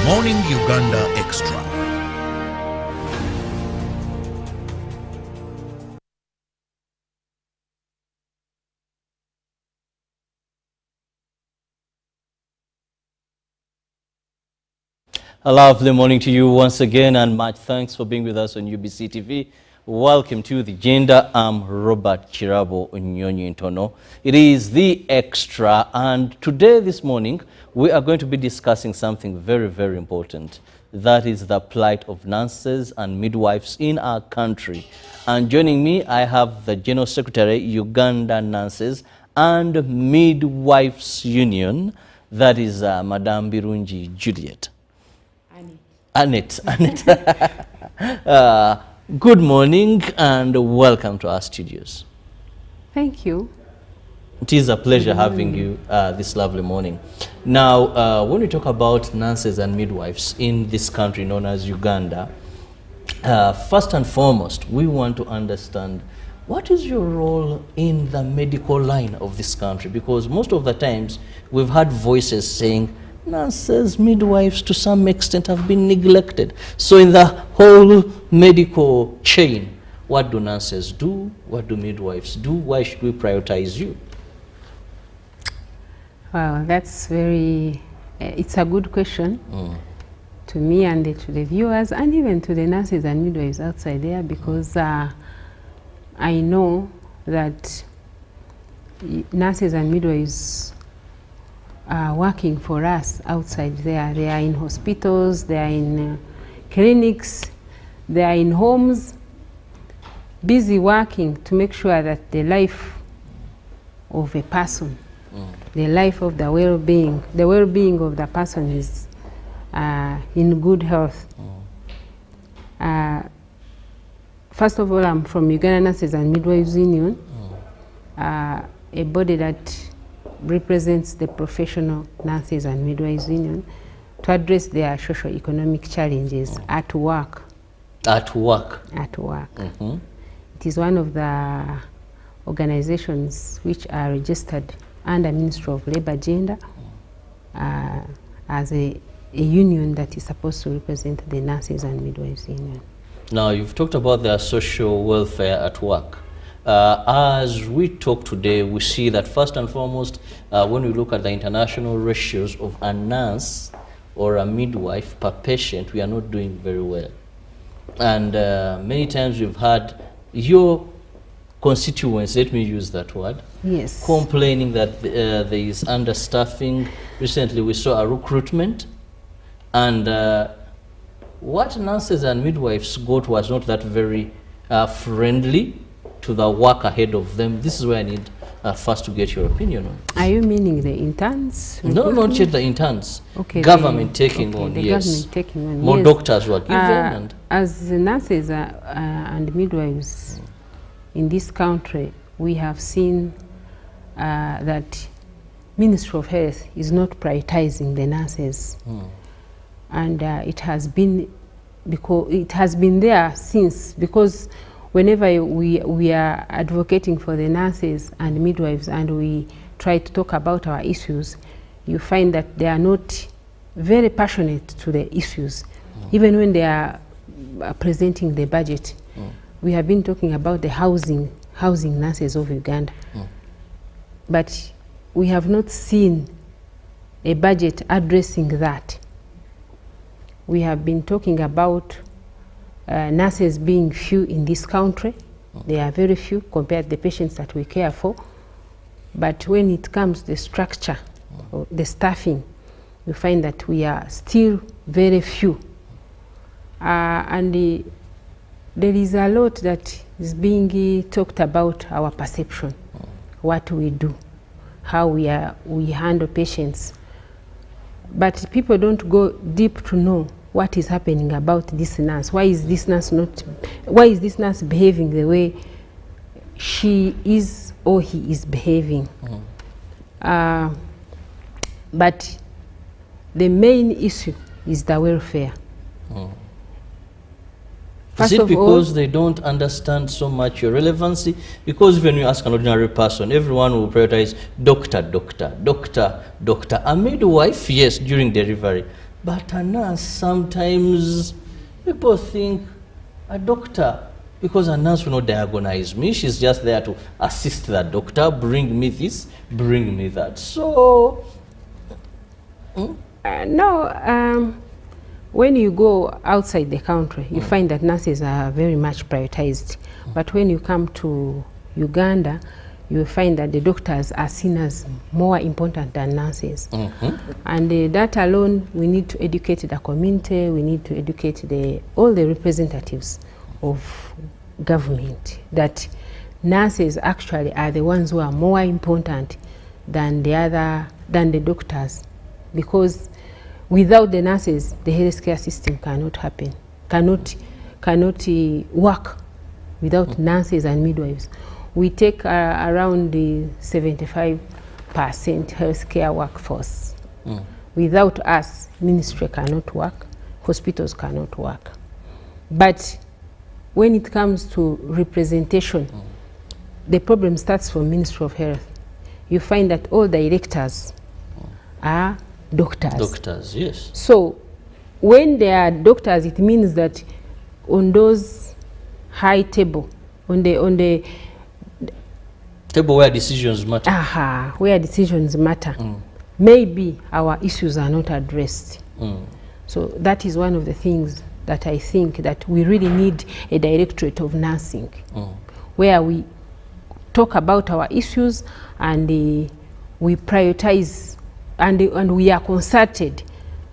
Morning Uganda Extra. A lovely morning to you once again, and much thanks for being with us on UBC TV. Welcome to the agenda. I'm Robert Chirabo Unyonyi Ntono. It is the Extra, and today, this morning, we are going to be discussing something very, very important. That is the plight of nurses and midwives in our country. And joining me, I have the General Secretary, Uganda Nurses and Midwives Union. That is Madame Birungi Juliet. Annette. Good morning and welcome to our studios. Thank you. It is a pleasure having you this lovely morning. Now, when we talk about nurses and midwives in this country known as Uganda, first and foremost, we want to understand what is your role in the medical line of this country? Because most of the times we've had voices saying nurses, midwives to some extent have been neglected. So in the whole medical chain, what do nurses do? What do midwives do? Why should we prioritize you? Wow, that's it's a good question to me and to the viewers and even to the nurses and midwives outside there, because I know that nurses and midwives are working for us outside there. They are in hospitals, they are in clinics, they are in homes, busy working to make sure that the life of a person, the life of the well-being of the person is in good health. First of all, I'm from Uganda Nurses and Midwives Union, a body that represents the professional nurses and midwives union to address their socio-economic challenges at work. At work? At work. It is one of the organizations which are registered under Ministry of Labour Gender as a union that is supposed to represent the nurses and midwives union. Now, you've talked about their social welfare at work. As we talk today, we see that first and foremost, when we look at the international ratios of a nurse or a midwife per patient, we are not doing very well. And many times we've had your constituents, let me use that word, yes, complaining that there is understaffing. Recently we saw a recruitment, and what nurses and midwives got was not that very friendly to the work ahead of them. This is where I need first to get your opinion on. Are you meaning the interns? No, not yet the interns. Okay, government taking on, the yes. Government taking on, more yes. doctors were given. And as the nurses and midwives in this country, we have seen that Ministry of Health is not prioritizing the nurses. And it has been there since, because whenever we are advocating for the nurses and midwives and we try to talk about our issues, you find that they are not very passionate to the issues. Even when they are presenting the budget, we have been talking about the housing nurses of Uganda. But we have not seen a budget addressing that. We have been talking about nurses being few in this country. They are very few compared to the patients that we care for. But when it comes to the structure, or the staffing, we find that we are still very few. And there is a lot that is being talked about our perception, what we do, how we handle patients. But people don't go deep to know what is happening about this nurse. Why is this nurse behaving the way she is or he is behaving? But the main issue is the welfare. Is it because they don't understand so much your relevancy? Because when you ask an ordinary person, everyone will prioritize doctor. A midwife, yes, during delivery. But a nurse, sometimes people think a doctor, because a nurse will not diagnose me, she's just there to assist the doctor, bring me this, bring me that. So, no, when you go outside the country, you find that nurses are very much prioritized. But when you come to Uganda, you will find that the doctors are seen as more important than nurses. And that alone, we need to educate the community, we need to educate all the representatives of government that nurses actually are the ones who are more important than the doctors, because without the nurses, the healthcare system cannot happen, cannot work without nurses and midwives. We take around the 75% healthcare workforce. Without us, ministry cannot work, hospitals cannot work. But when it comes to representation, the problem starts from Ministry of Health. You find that all directors are doctors. Doctors, yes. So when they are doctors, it means that on those high table, on the table where decisions matter. Where decisions matter, maybe our issues are not addressed. So that is one of the things that I think that we really need a directorate of nursing, where we talk about our issues and we prioritize and we are consulted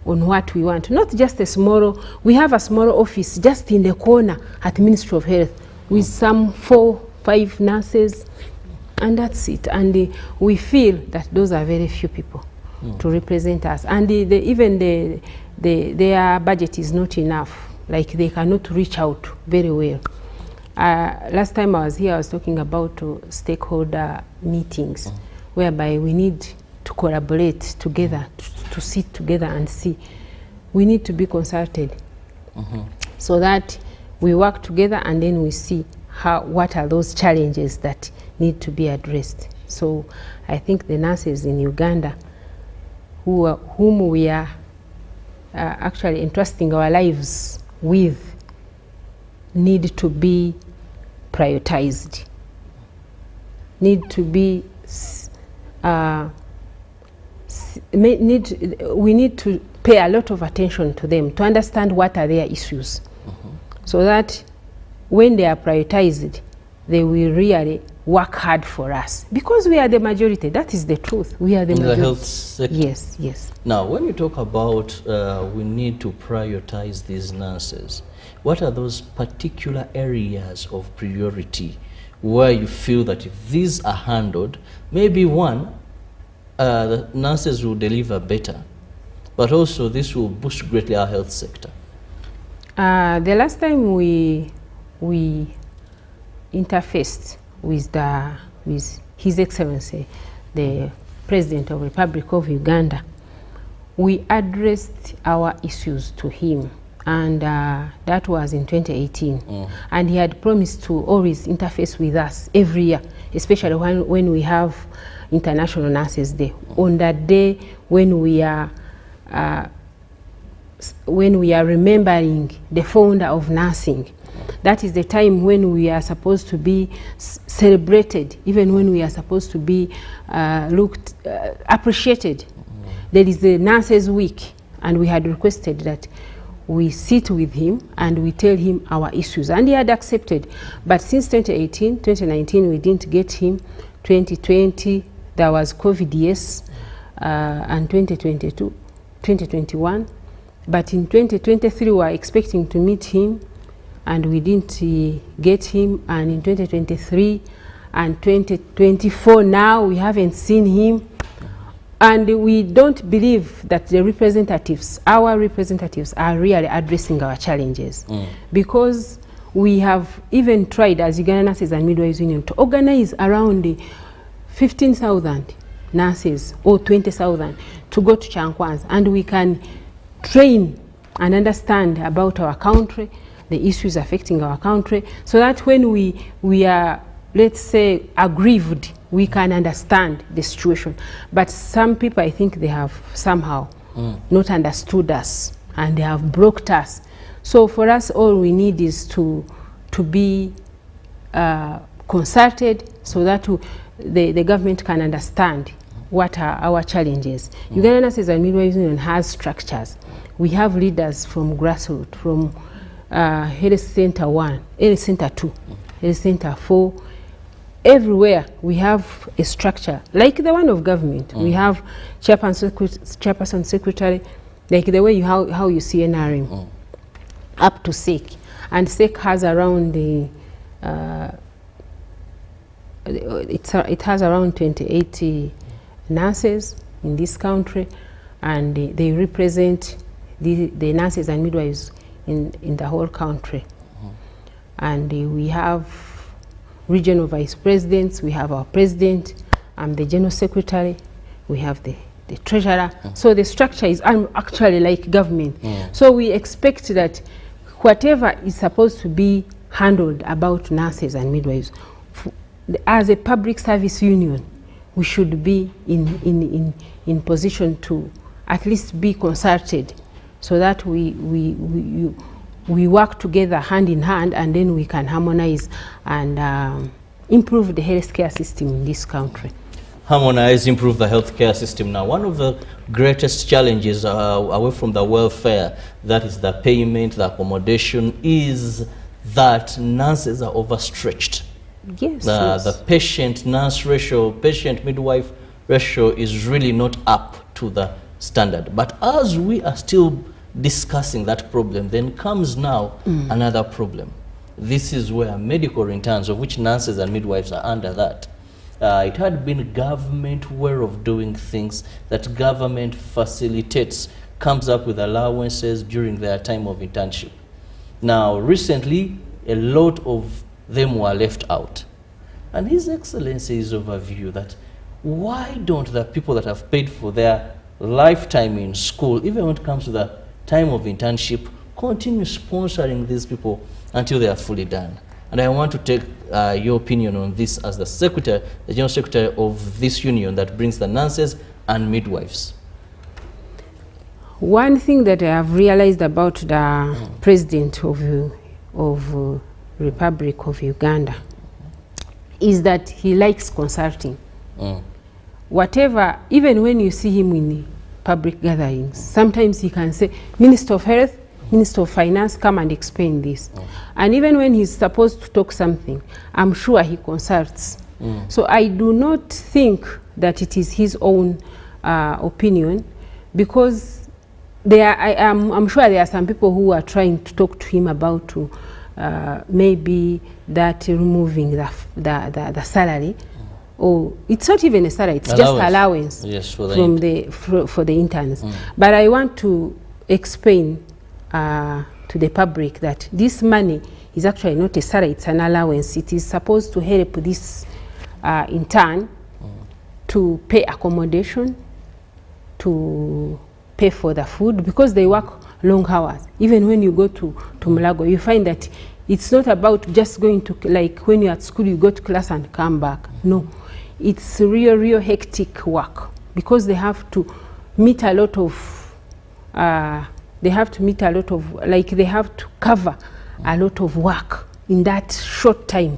on what we want. Not just a small, we have a small office just in the corner at Ministry of Health with some 4-5 nurses, and that's it. And we feel that those are very few people to represent us. And even their budget is not enough. Like they cannot reach out very well. Last time I was here, I was talking about stakeholder meetings, whereby we need to collaborate together, to sit together and see. We need to be consulted so that we work together and then we see what are those challenges that need to be addressed. So I think the nurses in Uganda whom we are actually entrusting our lives with need to be prioritized, need to be we need to pay a lot of attention to them to understand what are their issues, so that when they are prioritized, they will really work hard for us, because we are the majority. That is the truth. We are the majority. The health sector. Yes, yes. Now, when you talk about we need to prioritize these nurses, what are those particular areas of priority where you feel that if these are handled, maybe one, the nurses will deliver better, but also this will boost greatly our health sector? The last time we interfaced with His Excellency, the President of the Republic of Uganda, we addressed our issues to him, and that was in 2018. And he had promised to always interface with us every year, especially when we have International Nurses Day. On that day, when we are remembering the founder of nursing, that is the time when we are supposed to be celebrated, even when we are supposed to be appreciated. There is the Nurses Week, and we had requested that we sit with him and we tell him our issues, and he had accepted. But since 2018, 2019, we didn't get him. 2020, there was COVID, yes, and 2022, 2021. But in 2023, we were expecting to meet him, and we didn't get him. And in 2023 and 2024, now we haven't seen him. And we don't believe that the representatives, our representatives, are really addressing our challenges. Because we have even tried as Uganda Nurses and Midwives Union to organize around 15,000 nurses or 20,000 to go to Chankwanza, and we can train and understand about our country, the issues affecting our country, so that when we are, let's say, aggrieved, we can understand the situation. But some people, I think they have somehow not understood us, and they have blocked us. So for us, all we need is to be consulted so that the government can understand what are our challenges. Uganda Nurses and Midwives Union has structures. We have leaders from grassroots, from Health Center 1, Health Center 2, Health Center 4. Everywhere we have a structure, like the one of government. We have chairperson, secretary, like the way how you see NRM, up to SEC. And SEC has around it has around 28 nurses in this country, and they represent the nurses and midwives in the whole country. And we have regional vice presidents, we have our president, I'm the general secretary, we have the treasurer. So the structure is actually like government. So we expect that whatever is supposed to be handled about nurses and midwives, as a public service union, we should be in position to at least be consulted, so that we work together hand in hand, and then we can harmonize and improve the healthcare system in this country. Harmonize, improve the healthcare system. Now, one of the greatest challenges away from the welfare, that is the payment, the accommodation, is that nurses are overstretched. Yes, the patient-nurse ratio, patient-midwife ratio is really not up to the standard. But as we are still discussing that problem, then comes now another problem. This is where medical interns, of which nurses and midwives are under that. It had been government way of doing things, that government facilitates, comes up with allowances during their time of internship. Now, recently, a lot of them were left out. And His Excellency is of a view that why don't the people that have paid for their lifetime in school, even when it comes to the time of internship, continue sponsoring these people until they are fully done? And I want to take your opinion on this as the secretary, the general secretary of this union that brings the nurses and midwives. One thing that I have realized about the president of Republic of Uganda is that he likes consulting. Whatever, even when you see him in public gatherings, sometimes he can say, Minister of Health, Minister of Finance, come and explain this. And even when he's supposed to talk something, I'm sure he consults. So I do not think that it is his own opinion, because I'm sure there are some people who are trying to talk to him about maybe that removing the salary, or it's not even a salary, it's just allowance, yes, for the interns. But I want to explain to the public that this money is actually not a salary, it's an allowance. It is supposed to help this intern to pay accommodation, to pay for the food, because they work long hours. Even when you go to Mulago, you find that it's not about just going to, like when you're at school, you go to class and come back. No, it's real hectic work, because they have to meet a lot of, they have to cover a lot of work in that short time.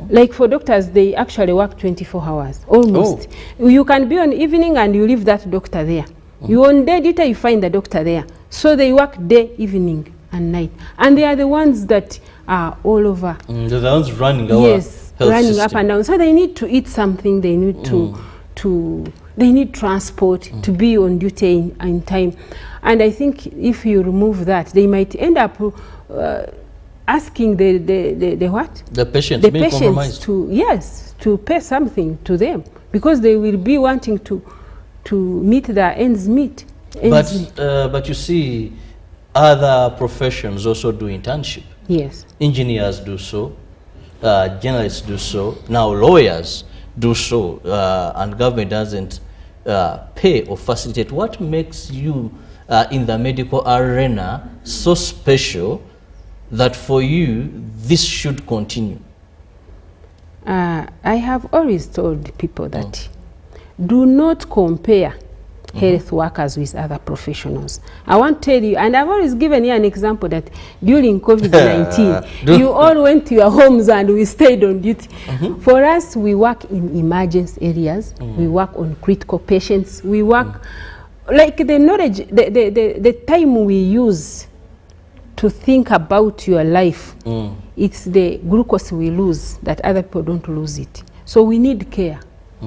Like for doctors, they actually work 24 hours, almost. You can be on evening and you leave that doctor there. You on day duty, you find the doctor there. So they work day, evening, and night. And they are the ones that are all over. They're the ones running our health running system. Up and down. So they need to eat something. They need they need transport to be on duty in time. And I think if you remove that, they might end up asking the what? The patients, the patients compromised. to pay something to them, because they will be wanting to meet their ends meet. But you see, other professions also do internship. Yes. Engineers do so, journalists do so, now lawyers do so, and government doesn't pay or facilitate. What makes you in the medical arena so special that for you this should continue? I have always told people that do not compare health workers with other professionals. I want to tell you, and I've always given you an example that during COVID-19, you all went to your homes and we stayed on duty. For us, we work in emergency areas, we work on critical patients, we work, like the knowledge, the time we use to think about your life, it's the glucose we lose that other people don't lose it. So we need care.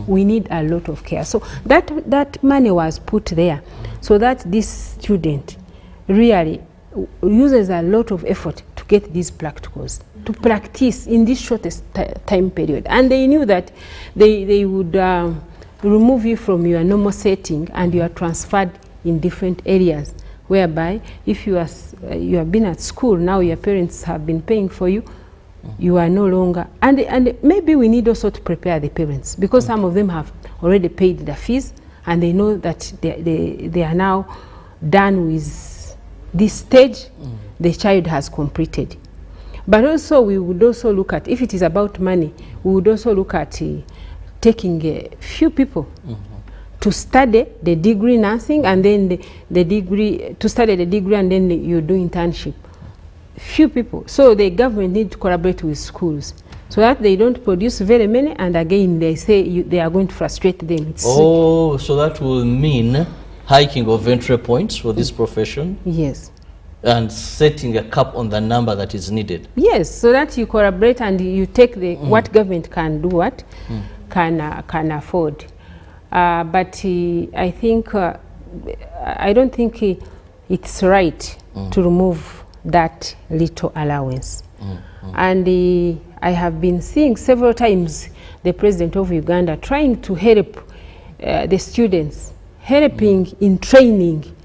We need a lot of care. So that money was put there so that this student really uses a lot of effort to get these practicals, to practice in this shortest time period. And they knew that they would remove you from your normal setting and you are transferred in different areas, whereby if you have been at school, now your parents have been paying for you, you are no longer, and maybe we need also to prepare the parents, because some of them have already paid the fees and they know that they are now done with this stage, the child has completed. But also we would also look at, if it is about money, we would also look at taking a few people to study the degree nursing, and then the degree, to study the degree, and then you do internship. Few people. So the government need to collaborate with schools so that they don't produce very many, and again they say they are going to frustrate them. So that will mean hiking of entry points for this profession? Yes. And setting a cap on the number that is needed? Yes, so that you collaborate and you take the what government can do, what can afford. But I think, I don't think it's right to remove that little allowance. And I have been seeing several times the president of Uganda trying to help the students, helping in training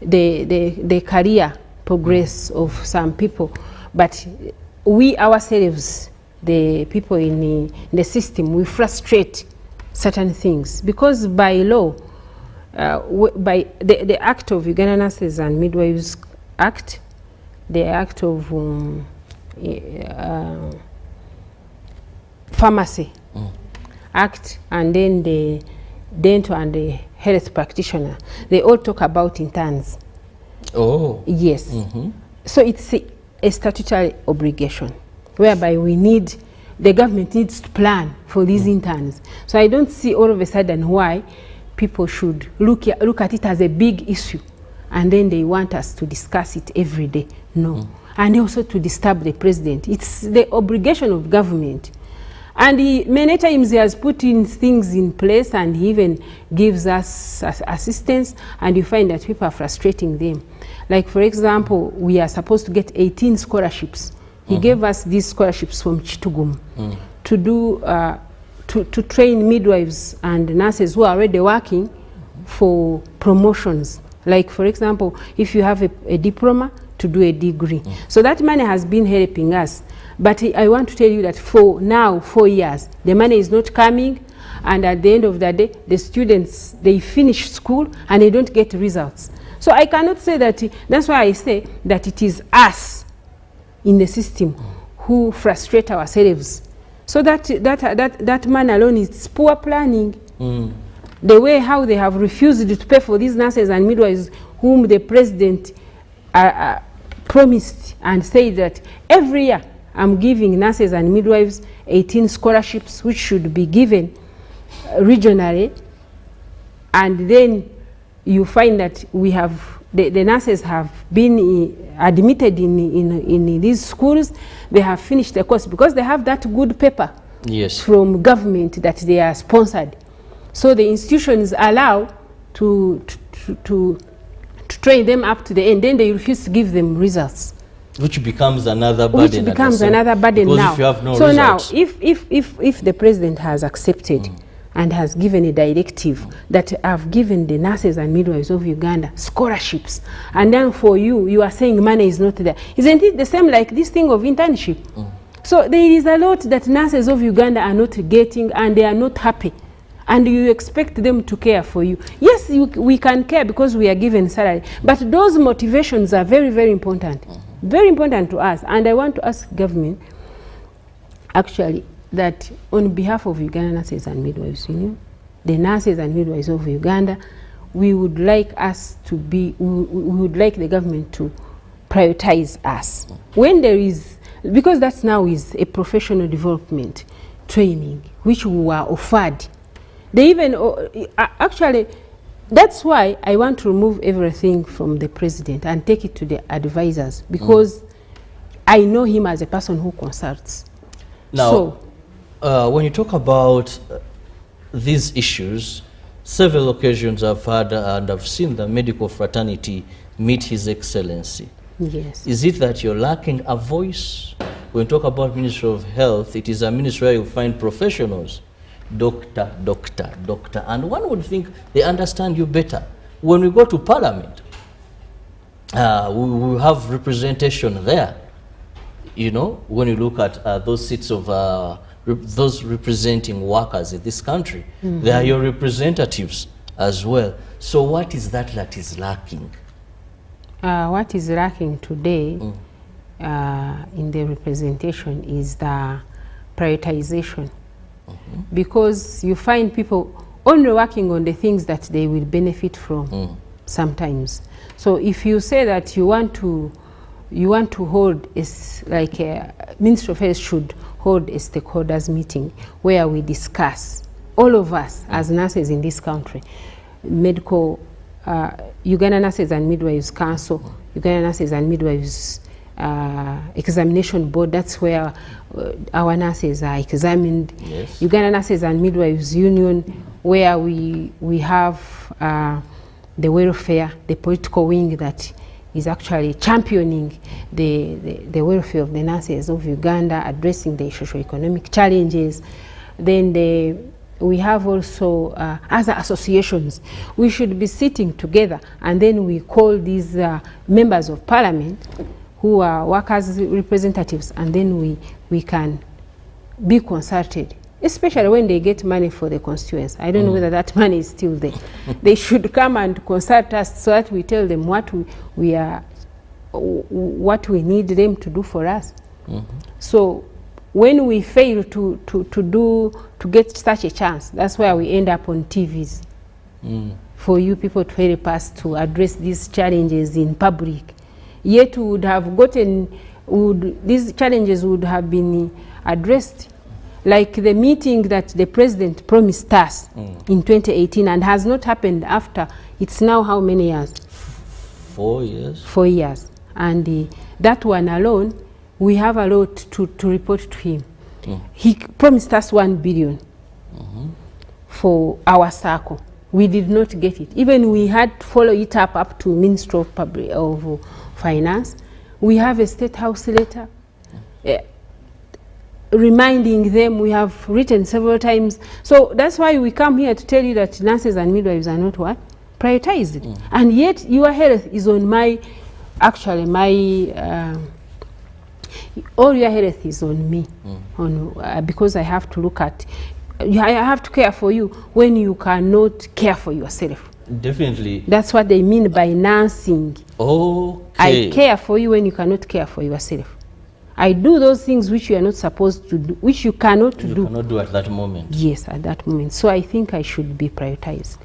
the career progress of some people. But we ourselves, the people in the system, we frustrate certain things, because by law, by the Act of Uganda Nurses and Midwives Act, the Act of Pharmacy Act, and then the Dental and the Health Practitioner, they all talk about interns. Oh. Yes. So it's a statutory obligation, whereby we need, the government needs to plan for these interns. So I don't see all of a sudden why people should look at it as a big issue, and then they want us to discuss it every day. No. And also to disturb the president. It's the obligation of government. And many times he has put in things in place, and he even gives us assistance, and you find that people are frustrating them. Like, for example, we are supposed to get 18 scholarships. He gave us these scholarships from Chitugum to do, to train midwives and nurses who are already working for promotions. Like, for example, if you have a diploma, to do a degree. So that money has been helping us. But I want to tell you that for now, 4 years, the money is not coming, and at the end of the day, the students, they finish school and they don't get results. So I cannot say that, that's why I say that it is us in the system who frustrate ourselves. So that man alone is poor planning. The way how they have refused to pay for these nurses and midwives whom the president promised and said that every year I'm giving nurses and midwives 18 scholarships, which should be given regionally, and then you find that we have the nurses have been admitted in these schools. They have finished the course because they have that good paper from government that they are sponsored. So the institutions allow to train them up to the end, then they refuse to give them results. Which becomes another burden. Which becomes another burden now. If you have no results. Now, if the president has accepted and has given a directive that I've given the nurses and midwives of Uganda scholarships, and then for you are saying money is not there. Isn't it the same like this thing of internship? So there is a lot that nurses of Uganda are not getting, and they are not happy. And you expect them to care for you. Yes, we can care because we are given salary, but those motivations are very, very important. Very important to us. And I want to ask government, actually, that on behalf of Uganda nurses and midwives, the nurses and midwives of Uganda, we would like us to be, we would like the government to prioritize us. When there is, because that now is a professional development training, which we were offered. They even, actually, that's why I want to remove everything from the president and take it to the advisors, because I know him as a person who consults. Now, so, when you talk about these issues, several occasions I've had and I've seen the medical fraternity meet His Excellency. Yes. Is it that you're lacking a voice? When you talk about Ministry of Health, it is a ministry where you find professionals, doctor, and one would think they understand you better. When we go to Parliament, we have representation there. You know, when you look at those seats of those representing workers in this country, they are your representatives as well. So what is that is lacking? What is lacking today in the representation is the prioritization. Because you find people only working on the things that they will benefit from sometimes. So if you say that you want to hold, like Ministry of Health should hold a stakeholders meeting where we discuss, all of us as nurses in this country, medical, Uganda Nurses and Midwives Council, Uganda Nurses and Midwives Examination Board, that's where our nurses are examined. Yes. Uganda Nurses and Midwives Union, where we have the welfare, the political wing that is actually championing the welfare of the nurses of Uganda, addressing the socio-economic challenges. Then we have also other associations. We should be sitting together, and then we call these members of parliament who are workers' representatives, and then we can be consulted, especially when they get money for the constituents. I don't know whether that money is still there. They should come and consult us so that we tell them what we need them to do for us. So when we fail to get such a chance, that's where we end up on TVs. For you people to help us to address these challenges in public. Yet we would have gotten, these challenges would have been addressed, like the meeting that the president promised us in 2018 and has not happened after. It's now how many years? 4 years. 4 years. And that one alone, we have a lot to report to him. He promised us 1 billion for our circle. We did not get it. Even we had to follow it up to Ministry of Finance. We have a State House letter reminding them. We have written several times. So that's why we come here to tell you that nurses and midwives are not what? Prioritized. And yet your health is on my, actually my, all your health is on me, because I have to look at, I have to care for you when you cannot care for yourself. Definitely. That's what they mean by nursing. Okay. I care for you when you cannot care for yourself. I do those things which you are not supposed to do, which you cannot do. You cannot do at that moment. Yes, at that moment. So I think I should be prioritized.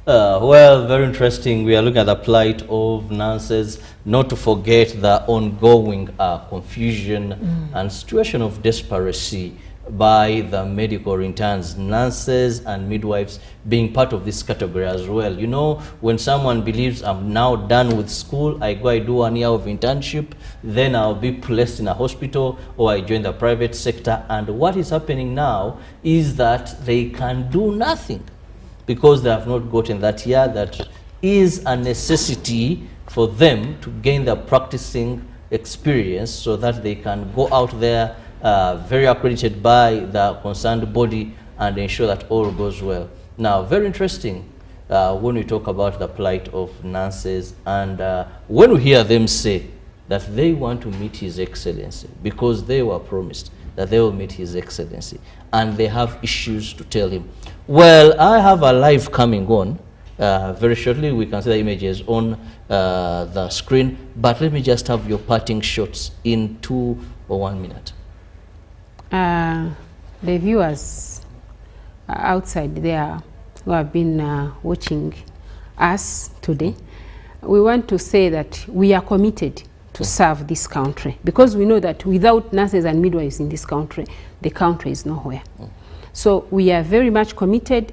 Well, very interesting. We are looking at the plight of nurses, not to forget the ongoing confusion and situation of desperacy by the medical interns, nurses and midwives being part of this category as well. You know, when someone believes I'm now done with school, I go, I do 1 year of internship, then I'll be placed in a hospital or I join the private sector. And what is happening now is that they can do nothing because they have not gotten that year that is a necessity for them to gain the practicing experience so that they can go out there very accredited by the concerned body and ensure that all goes well. Now, very interesting when we talk about the plight of nurses and when we hear them say that they want to meet His Excellency because they were promised that they will meet His Excellency and they have issues to tell him. Well, I have a live coming on very shortly. We can see the images on the screen, but let me just have your parting shots in 2 or 1 minute. The viewers outside there who have been watching us today, we want to say that we are committed to serve this country, because we know that without nurses and midwives in this country, the country is nowhere. So we are very much committed.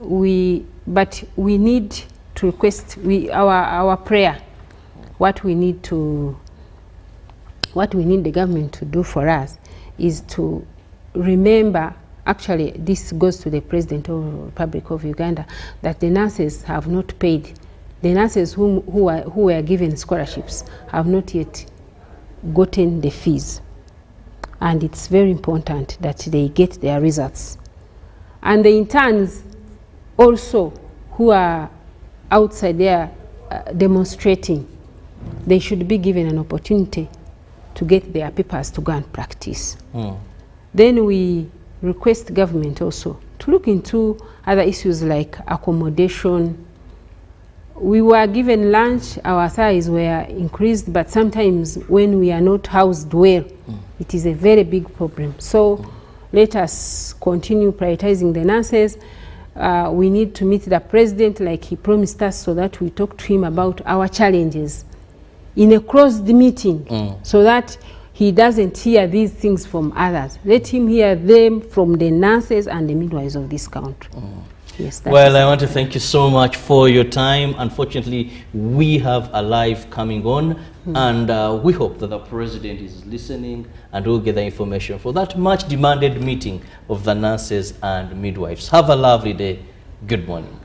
But we need to request our prayer. What we need the government to do for us is to remember. Actually, this goes to the President of the Republic of Uganda, that the nurses have not paid. The nurses who were given scholarships have not yet gotten the fees. And it's very important that they get their results. And the interns also who are outside there demonstrating, they should be given an opportunity to get their papers to go and practice. Then we request government also to look into other issues like accommodation. We were given lunch, our salaries were increased, but sometimes when we are not housed well, it is a very big problem. So let us continue prioritizing the nurses. We need to meet the president like he promised us, so that we talk to him about our challenges in a closed meeting, so that he doesn't hear these things from others. Let him hear them from the nurses and the midwives of this country. Yes, well, I want to thank you so much for your time. Unfortunately, we have a live coming on, and we hope that the president is listening and will get the information for that much demanded meeting of the nurses and midwives. Have a lovely day. Good morning.